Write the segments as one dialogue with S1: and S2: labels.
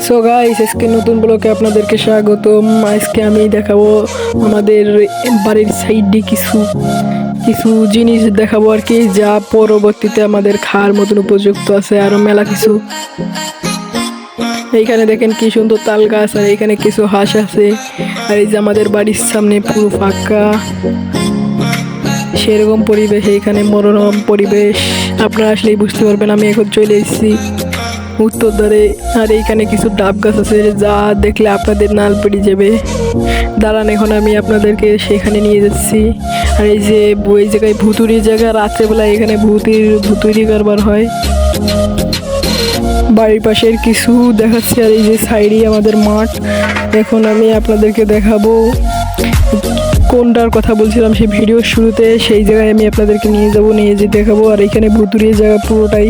S1: So guys, আজকে নতুন ব্লগে আপনাদেরকে স্বাগতম। আজকে আমি দেখাবো আমাদের বাড়ির সাইডে কিছু কিছু জিনিস দেখাবো আর কি, যা পরবর্তীতে আমাদের খাওয়ার মতন উপযুক্ত আছে। আরো মেলা কিছু। এইখানে দেখেন কি সুন্দর তাল গাছ, আর এইখানে কিছু হাঁস আছে। আর এই যে আমাদের বাড়ির সামনে পুরো ফাঁকা সেরকম পরিবেশ, এইখানে মনোরম পরিবেশ। আপনারা আসলেই বুঝতে পারবেন। আমি এখন চলে এসেছি উত্তর ধারে, আর এইখানে কিছু ডাব গাছ আছে যা দেখলে আপনাদের নাল পড়ে যাবে। দাঁড়ান, এখন আমি আপনাদেরকে সেখানে নিয়ে যাচ্ছি। আর এই যে ওই জায়গায় ভুতুরি জায়গা, রাত্রেবেলা এখানে ভুতুরি কারবার হয়। বাড়ির পাশের কিছু দেখাচ্ছি, আর এই যে সাইডে আমাদের মাঠ। এখন আমি আপনাদেরকে দেখাবো কোনটার কথা বলছিলাম সেই ভিডিওর শুরুতে, সেই জায়গায় আমি আপনাদেরকে নিয়ে যেয়ে দেখাবো। আর এখানে ভুতুরিয়া জায়গা পুরোটাই।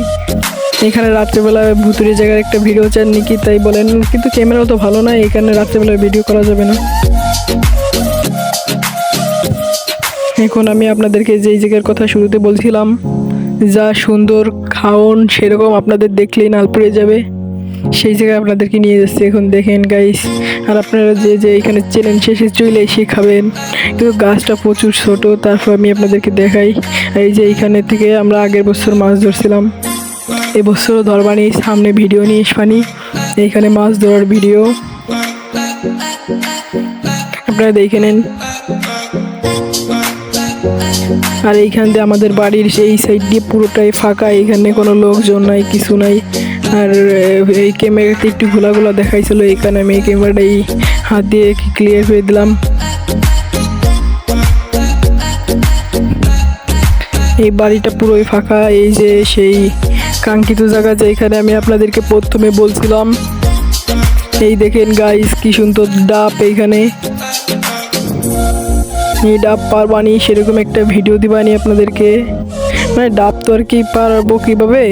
S1: এখানে রাত্রেবেলা ভুতুরিয়া জায়গার একটা ভিডিও চান নাকি তাই বলেন, কিন্তু ক্যামেরাও তো ভালো না, এখানে রাত্রেবেলা ভিডিও করা যাবে না। এখন আমি আপনাদেরকে যেই জায়গার কথা শুরুতে বলছিলাম, যা সুন্দর খাওন সেরকম আপনাদের দেখলেই নাল পড়ে যাবে, সেই জায়গায় আপনাদেরকে নিয়ে যাচ্ছি। এখন দেখেন গাইস, আর আপনারা যে এখানে চ্যালেঞ্জ শেষে চলে এসে খাবেন, কিন্তু গাছটা প্রচুর ছোট। তারপর আমি আপনাদেরকে দেখাই, এই যে এইখানে থেকে আমরা আগের বছর মাছ ধরছিলাম, এবছরও ধরবানি। সামনে ভিডিও নিয়ে আসবানি, এইখানে মাছ ধরার ভিডিও আপনারা দেখে নেন। আর এইখান দিয়ে আমাদের বাড়ির সেই সাইড দিয়ে পুরোটাই ফাঁকা, এখানে কোনো লোকজন নাই, কিছু নাই। আর এই ক্যামেরাতে একটু ঘোলা দেখাইছিল, এখানে আমি এই ক্যামেরাটাই হাত দিয়ে ক্লিয়ার করে দিলাম। এই বাড়িটা পুরোই ফাঁকা। এই যে সেই কাঙ্ক্ষিত জায়গা, যেখানে আমি আপনাদেরকে প্রথমে বলছিলাম। এই দেখেন গাইস, কি সুন্দর ডাব। এইখানে এই ডাব পারবানি, সেরকম একটা ভিডিও দিবানি আপনাদেরকে। মানে ডাব তো আর কি পারবো কিভাবে,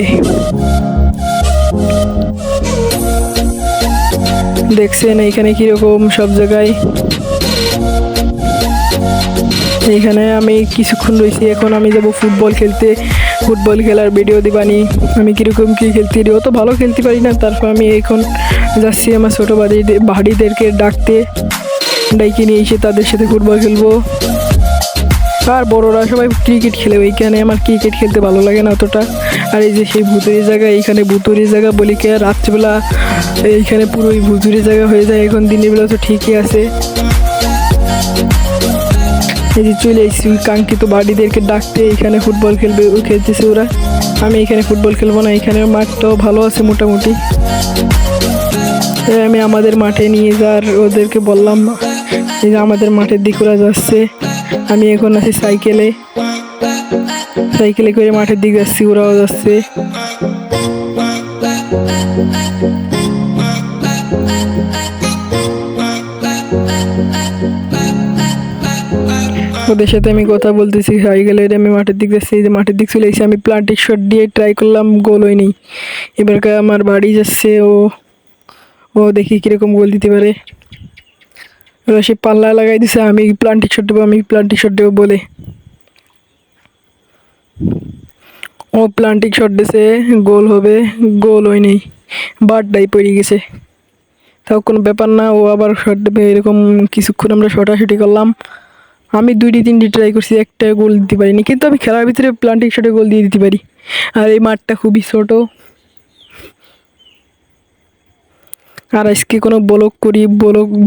S1: দেখছেন এইখানে কিরকম সব জায়গায়। এইখানে আমি কিছুক্ষণ রয়েছি, এখন আমি যাব ফুটবল খেলতে। ফুটবল খেলার ভিডিও দিবানি, আমি কীরকম কী খেলতে দিও, তো ভালো খেলতে পারি না। তারপর আমি এখন যাচ্ছি আমার ছোটো ভাড়িদেরকে ডাকতে, ডাইকে নিয়ে এসে তাদের সাথে ফুটবল খেলবো। আর বড়রা সবাই ক্রিকেট খেলে, ওইখানে আমার ক্রিকেট খেলতে ভালো লাগে না অতটা। আর এই যে সেই ভুতুরি জায়গা, এইখানে ভুতুরি জায়গা বলি কে, রাত্রিবেলা এইখানে পুরোই ভুতুরি জায়গা হয়ে যায়। এখন দিনের বেলা তো ঠিকই আছে। এই যে চলে এসেছি কাঙ্ক্ষিত বাড়িদেরকে ডাকতে, এখানে ফুটবল খেলতেছে ওরা। আমি এখানে ফুটবল খেলবো না, এখানে মাঠটাও ভালো আছে মোটামুটি। আমি আমাদের মাঠে নিয়ে যাওয়ার ওদেরকে বললাম। এই যে আমাদের মাঠের দিকে ওরা যাচ্ছে, আমি এখন আছি সাইকেলে করে মাঠের দিকে যাচ্ছি, ওরাও যাচ্ছে। ওদের সাথে আমি কথা বলতেছি সাইকেলে, আমি মাঠের দিক যাচ্ছি। এই যে মাঠের দিক চলে এসেছি, আমি প্লান্টিক শট দিয়ে ট্রাই করলাম, গোল হয়নি। এবারকার আমার বাড়ি যাচ্ছে ও দেখি কীরকম গোল দিতে পারে। ওরা সে পাল্লা লাগাই দিছে, আমি প্লান্টিক শট দেবো বলে। ও প্লান্টিক শট দিছে, গোল হবে, গোল হয়নি, বারটাই পড়ে গেছে। তাও কোনো ব্যাপার না, ও আবার শট দেবে। এরকম কিছুক্ষণ আমরা শটাশটি করলাম। আমি 2-3টি ট্রাই করছি, একটা গোল দিতে পারিনি, কিন্তু আমি খেলার ভিতরে প্লান্টিক শটে গোল দিয়ে দিতে পারি। আর এই মাঠটা খুবই ছোট। আর আজকে কোনো ব্লগ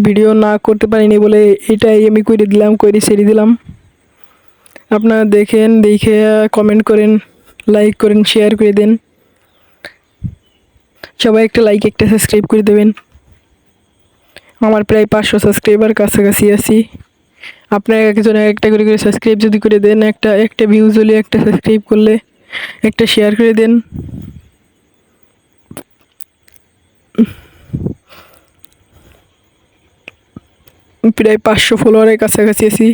S1: ভিডিও না করতে পারিনি বলে এটাই আমি করে ছেড়ে দিলাম। আপনারা দেখে কমেন্ট করেন, লাইক করেন, শেয়ার করে দেন। সবাই একটা লাইক, একটা সাবস্ক্রাইব করে দেবেন। আমার প্রায় 500 সাবস্ক্রাইবার কাছাকাছি আছি। আপনারা একজন একটা করে সাবস্ক্রাইব যদি করে দেন, একটা ভিউজ হলে, একটা সাবস্ক্রাইব করলে, একটা শেয়ার করে দেন। প্রায় 500 ফলোয়ারের কাছাকাছি আছি।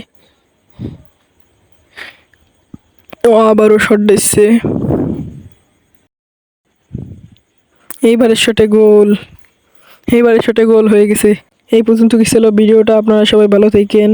S1: ও আবারও শট দিচ্ছে, এইবারের শটে গোল হয়ে গেছে। এই পর্যন্ত কি ছিল ভিডিওটা। আপনারা সবাই ভালো থাকেন।